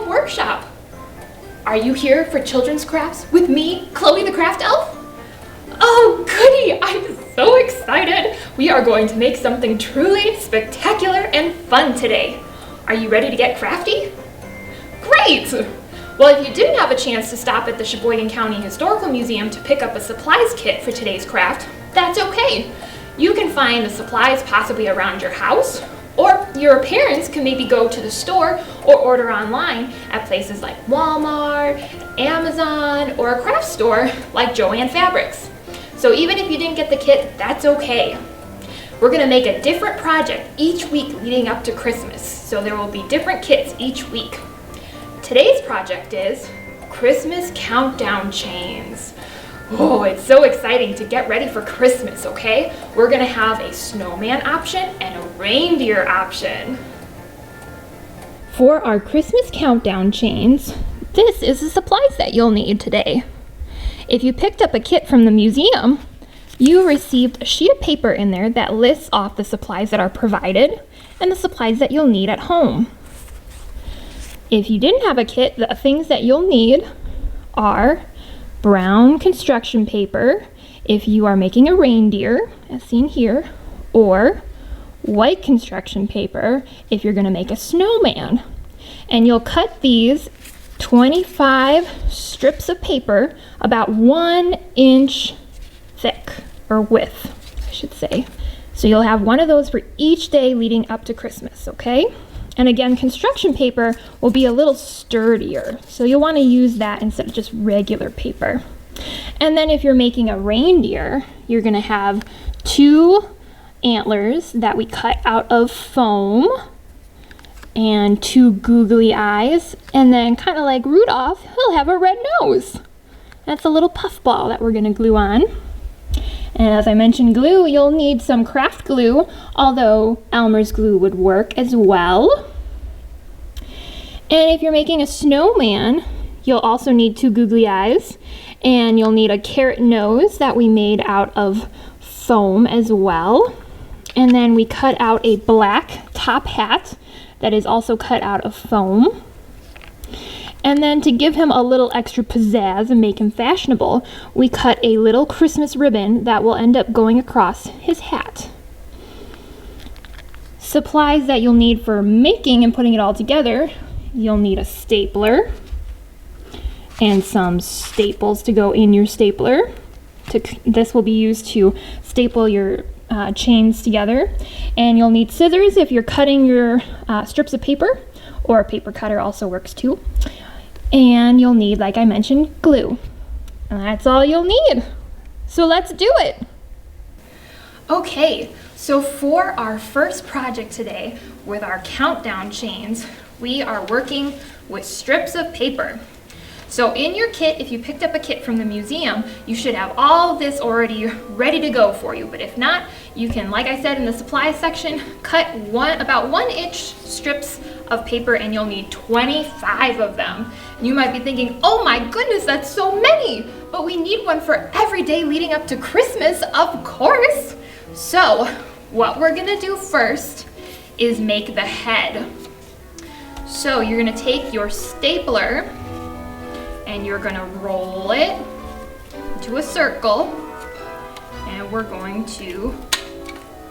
Home Workshop. Are you here for children's crafts with me, Chloe the Craft Elf? Oh goody, I'm so excited. We are going to make something truly spectacular and fun today. Are you ready to get crafty? Great! Well, if you didn't have a chance to stop at the Sheboygan County Historical Museum to pick up a supplies kit for today's craft, that's okay. You can find the supplies possibly around your house, or your parents can maybe go to the store or order online at places like Walmart, Amazon, or a craft store like Joann Fabrics. So even if you didn't get the kit, that's okay. We're gonna make a different project each week leading up to Christmas, so there will be different kits each week. Today's project is Christmas Countdown Chains. Oh, it's so exciting to get ready for Christmas, okay? We're gonna have a snowman option and a reindeer option. For our Christmas countdown chains, this is the supplies that you'll need today. If you picked up a kit from the museum, you received a sheet of paper in there that lists off the supplies that are provided and the supplies that you'll need at home. If you didn't have a kit, the things that you'll need are brown construction paper if you are making a reindeer, as seen here, or white construction paper if you're going to make a snowman. And you'll cut these 25 strips of paper about 1 inch thick, or width, I should say. So you'll have one of those for each day leading up to Christmas, okay? And again, construction paper will be a little sturdier, so you'll want to use that instead of just regular paper. And then if you're making a reindeer, you're going to have 2 antlers that we cut out of foam, and 2 googly eyes, and then kind of like Rudolph, he'll have a red nose. That's a little puffball that we're going to glue on. And as I mentioned glue, you'll need some craft glue, although Elmer's glue would work as well. And if you're making a snowman, you'll also need 2 googly eyes, and you'll need a carrot nose that we made out of foam as well. And then we cut out a black top hat that is also cut out of foam. And then to give him a little extra pizzazz and make him fashionable, we cut a little Christmas ribbon that will end up going across his hat. Supplies that you'll need for making and putting it all together, you'll need a stapler and some staples to go in your stapler. This will be used to staple your chains together. And you'll need scissors if you're cutting your strips of paper, or a paper cutter also works too. And you'll need, like I mentioned, glue. And that's all you'll need. So let's do it. Okay, so for our first project today with our countdown chains, we are working with strips of paper. So in your kit, if you picked up a kit from the museum, you should have all of this already ready to go for you. But if not, you can, like I said in the supplies section, cut about 1 inch strips of paper, and you'll need 25 of them. You might be thinking, oh my goodness, that's so many, but we need one for every day leading up to Christmas, of course. So what we're gonna do first is make the head. So you're gonna take your stapler and you're gonna roll it into a circle, and we're going to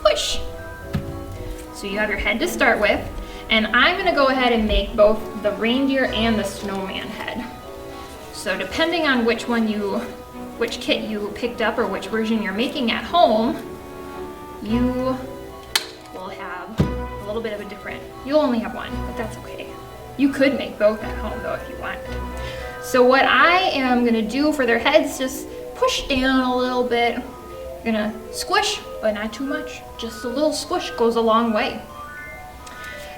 push. So you have your head to start with, and I'm gonna go ahead and make both the reindeer and the snowman head. So depending on which kit you picked up or which version you're making at home, you will have a little bit of a different, you'll only have one, but that's okay. You could make both at home though if you want. So what I am gonna do for their heads, just push down a little bit. I'm gonna squish, but not too much. Just a little squish goes a long way.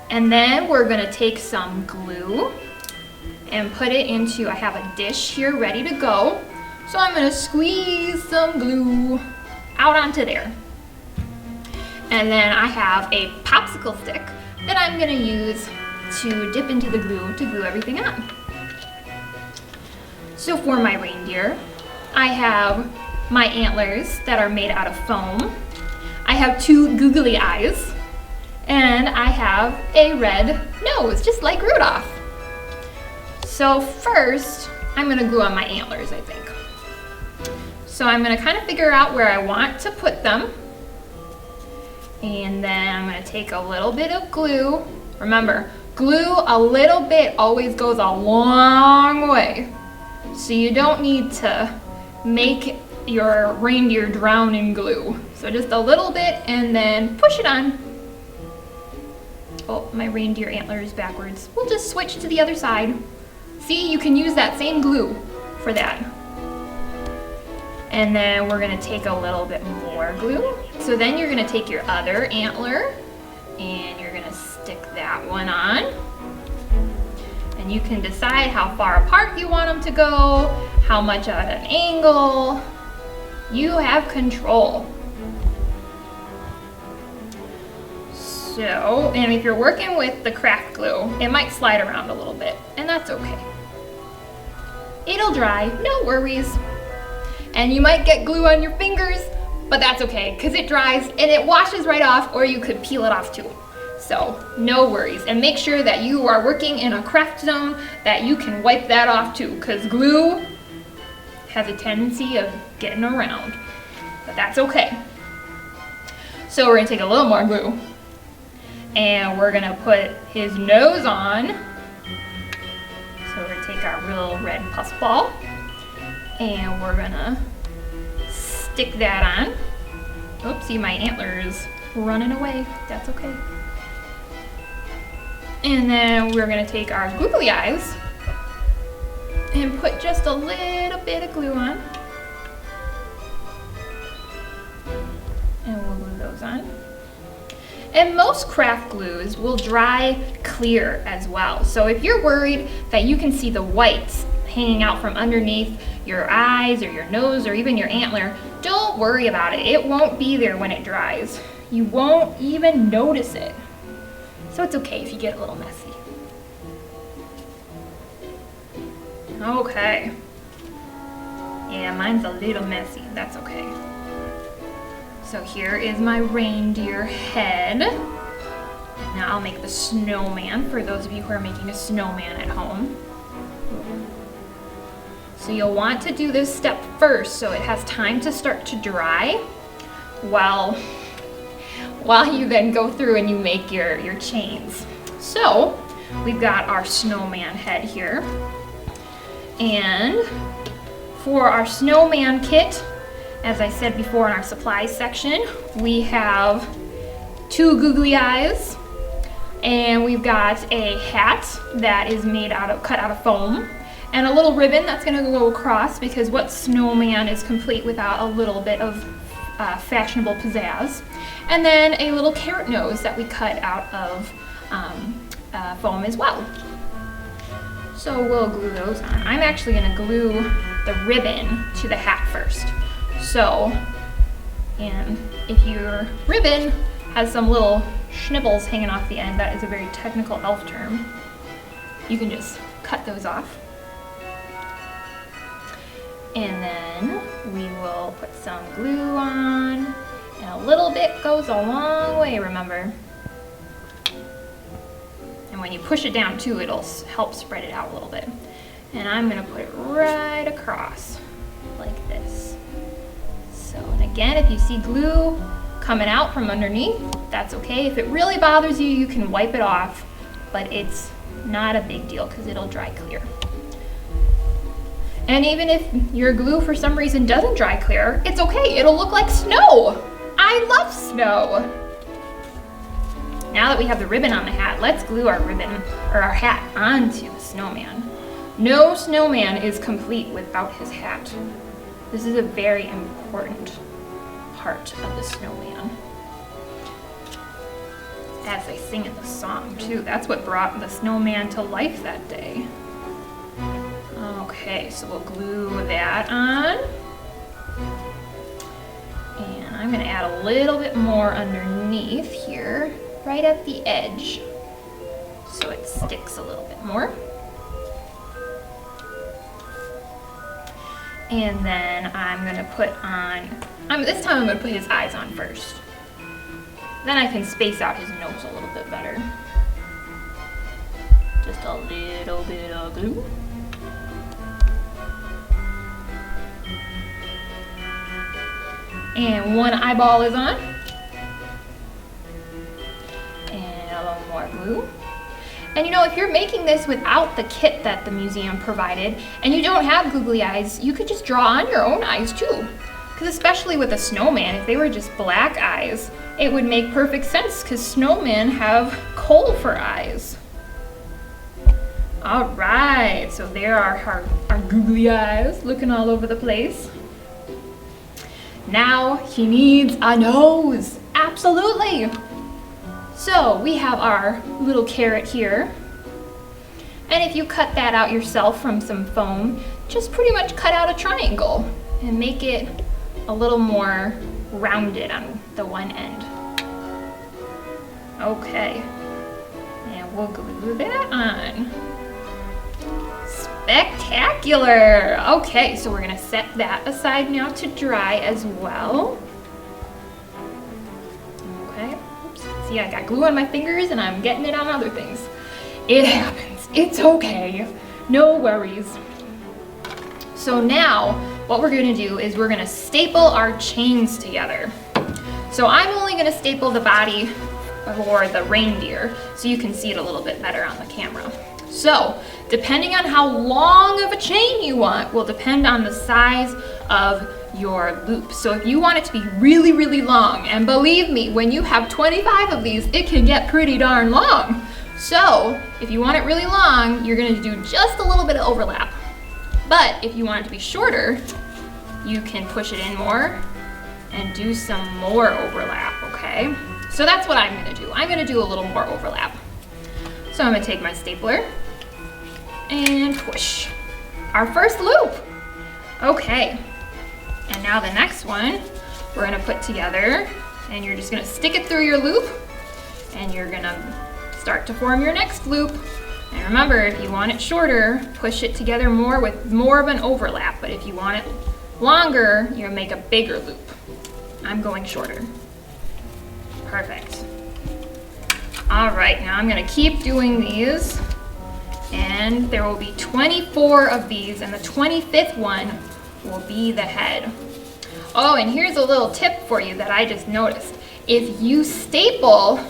And then we're gonna take some glue and put it into, I have a dish here ready to go. So I'm gonna squeeze some glue out onto there. And then I have a popsicle stick that I'm gonna use to dip into the glue to glue everything on. So for my reindeer, I have my antlers that are made out of foam. I have 2 googly eyes, and I have a red nose, just like Rudolph. So first, I'm gonna glue on my antlers, I think. So I'm gonna kind of figure out where I want to put them. And then I'm gonna take a little bit of glue. Remember, glue a little bit always goes a long way. So you don't need to make your reindeer drown in glue. So just a little bit and then push it on. Oh, my reindeer antler is backwards. We'll just switch to the other side. See, you can use that same glue for that. And then we're gonna take a little bit more glue. So then you're gonna take your other antler and you're gonna stick that one on. And you can decide how far apart you want them to go, how much at an angle. You have control. So, and if you're working with the craft glue, it might slide around a little bit, and that's okay. It'll dry, no worries. And you might get glue on your fingers, but that's okay, because it dries and it washes right off, or you could peel it off too. So, no worries. And make sure that you are working in a craft zone that you can wipe that off too, because glue has a tendency of getting around, but that's okay. So we're gonna take a little more glue and we're gonna put his nose on. So we're gonna take our real red pus ball and we're gonna stick that on. Oopsie, my antler is running away. That's okay. And then we're gonna take our googly eyes and put just a little bit of glue on. And we'll glue those on. And most craft glues will dry clear as well. So if you're worried that you can see the whites hanging out from underneath your eyes or your nose or even your antler, don't worry about it. It won't be there when it dries. You won't even notice it. So it's okay if you get a little messy. Okay. Yeah, mine's a little messy. That's okay. So here is my reindeer head. Now I'll make the snowman for those of you who are making a snowman at home. So you'll want to do this step first so it has time to start to dry while you then go through and you make your chains. So we've got our snowman head here. And for our snowman kit, as I said before in our supplies section, we have 2 googly eyes, and we've got a hat that is cut out of foam, and a little ribbon that's gonna go across, because what snowman is complete without a little bit of fashionable pizzazz. And then a little carrot nose that we cut out of foam as well. So we'll glue those on. I'm actually gonna glue the ribbon to the hat first. So, and if your ribbon has some little schnibbles hanging off the end, that is a very technical elf term, you can just cut those off. And then we will put some glue on, and a little bit goes a long way, remember. And when you push it down too, it'll help spread it out a little bit. And I'm gonna put it right across, like this. So, and again, if you see glue coming out from underneath, that's okay. If it really bothers you, you can wipe it off, but it's not a big deal because it'll dry clear. And even if your glue for some reason doesn't dry clear, it's okay. It'll look like snow. I love snow. Now that we have the ribbon on the hat, let's glue our ribbon or our hat onto the snowman. No snowman is complete without his hat. This is a very important part of the snowman. As they sing in the song too, that's what brought the snowman to life that day. Okay, so we'll glue that on. And I'm gonna add a little bit more underneath here, right at the edge, so it sticks a little bit more. And then I'm gonna put on, this time I'm gonna put his eyes on first. Then I can space out his nose a little bit better. Just a little bit of glue. And one eyeball is on. And a little more blue. And you know, if you're making this without the kit that the museum provided, and you don't have googly eyes, you could just draw on your own eyes too. Because especially with a snowman, if they were just black eyes, it would make perfect sense because snowmen have coal for eyes. All right, so there are our googly eyes looking all over the place. Now he needs a nose, absolutely. So we have our little carrot here. And if you cut that out yourself from some foam, just pretty much cut out a triangle and make it a little more rounded on the one end. Okay, and we'll glue that on. Spectacular! Okay, so we're gonna set that aside now to dry as well. Okay, oops. See, I got glue on my fingers and I'm getting it on other things. It happens, it's okay, no worries. So now, what we're gonna do is we're gonna staple our chains together. So I'm only gonna staple the body or the reindeer so you can see it a little bit better on the camera. So, depending on how long of a chain you want will depend on the size of your loop. So if you want it to be really, really long, and believe me, when you have 25 of these, it can get pretty darn long. So, if you want it really long, you're gonna do just a little bit of overlap. But if you want it to be shorter, you can push it in more and do some more overlap, okay? So that's what I'm gonna do. I'm gonna do a little more overlap. So I'm gonna take my stapler and push our first loop. Okay, and now the next one we're gonna put together, and you're just gonna stick it through your loop and you're gonna start to form your next loop. And remember, if you want it shorter, push it together more with more of an overlap, but if you want it longer, you're gonna make a bigger loop. I'm going shorter. Perfect. All right, now I'm gonna keep doing these, and there will be 24 of these, and the 25th one will be the head. Oh, and here's a little tip for you that I just noticed. If you staple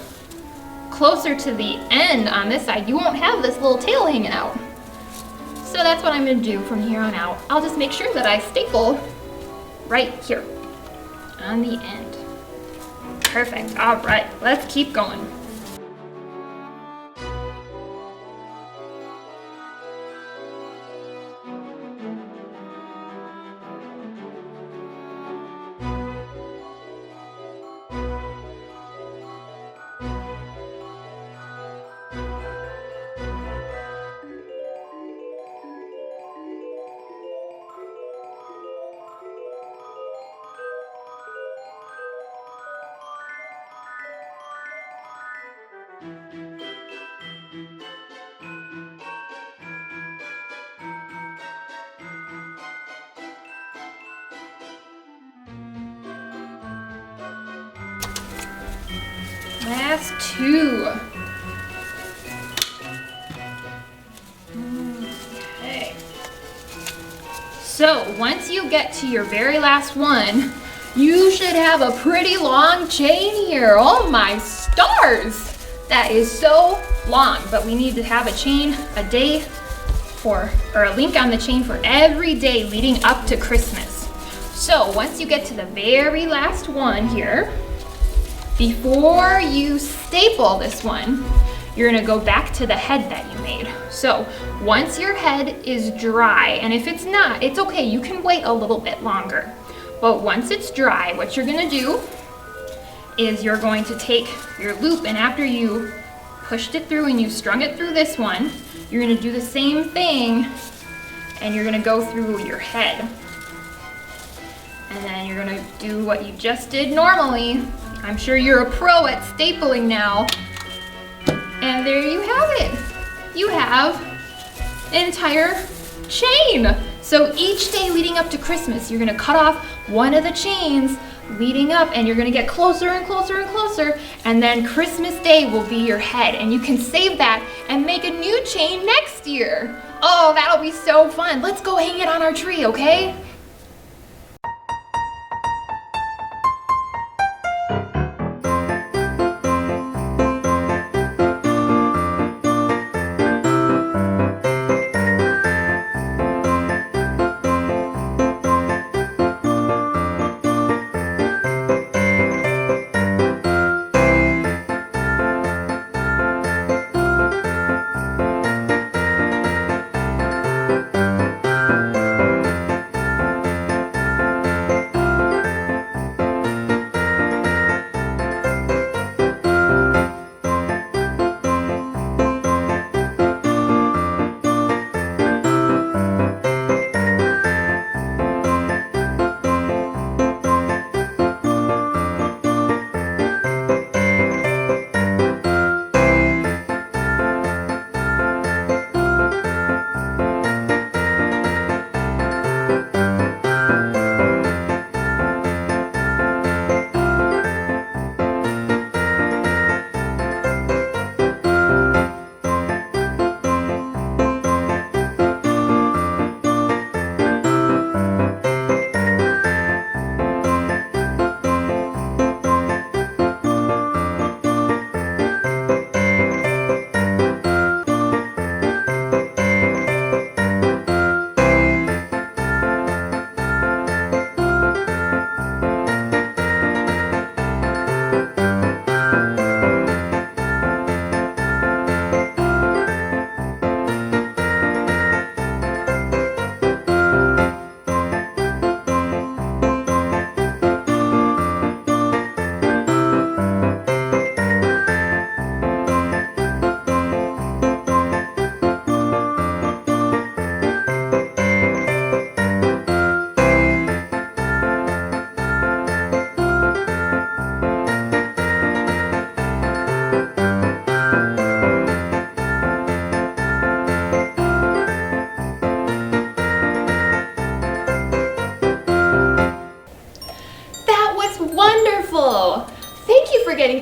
closer to the end on this side, you won't have this little tail hanging out. So that's what I'm gonna do from here on out. I'll just make sure that I staple right here on the end. Perfect, all right, let's keep going. Last two. Okay. So once you get to your very last one, you should have a pretty long chain here. Oh my stars! That is so long, but we need to have a chain a day or a link on the chain for every day leading up to Christmas. So once you get to the very last one here, before you staple this one, you're gonna go back to the head that you made. So once your head is dry, and if it's not, it's okay, you can wait a little bit longer. But once it's dry, what you're gonna do is you're going to take your loop, and after you pushed it through and you strung it through this one, you're gonna do the same thing, and you're gonna go through your head. And then you're gonna do what you just did normally. I'm sure you're a pro at stapling now. And there you have it. You have an entire chain. So each day leading up to Christmas, you're gonna cut off one of the chains leading up, and you're gonna get closer and closer and closer, and then Christmas Day will be your head, and you can save that and make a new chain next year. Oh, that'll be so fun. Let's go hang it on our tree, okay?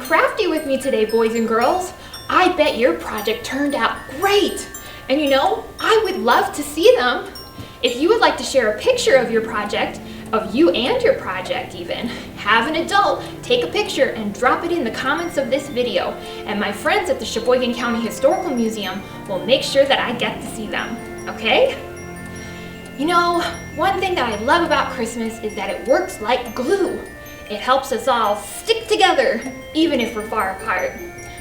crafty with me today, boys and girls. I bet your project turned out great. And you know, I would love to see them. If you would like to share a picture of your project, of you and your project even, have an adult take a picture and drop it in the comments of this video. And my friends at the Sheboygan County Historical Museum will make sure that I get to see them, okay? You know, one thing that I love about Christmas is that it works like glue. It helps us all stick together, even if we're far apart.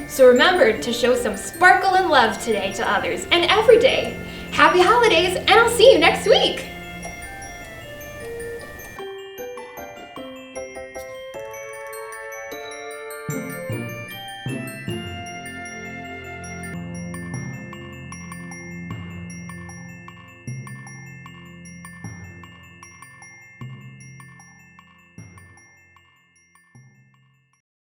So remember to show some sparkle and love today to others and every day. Happy holidays, and I'll see you next week.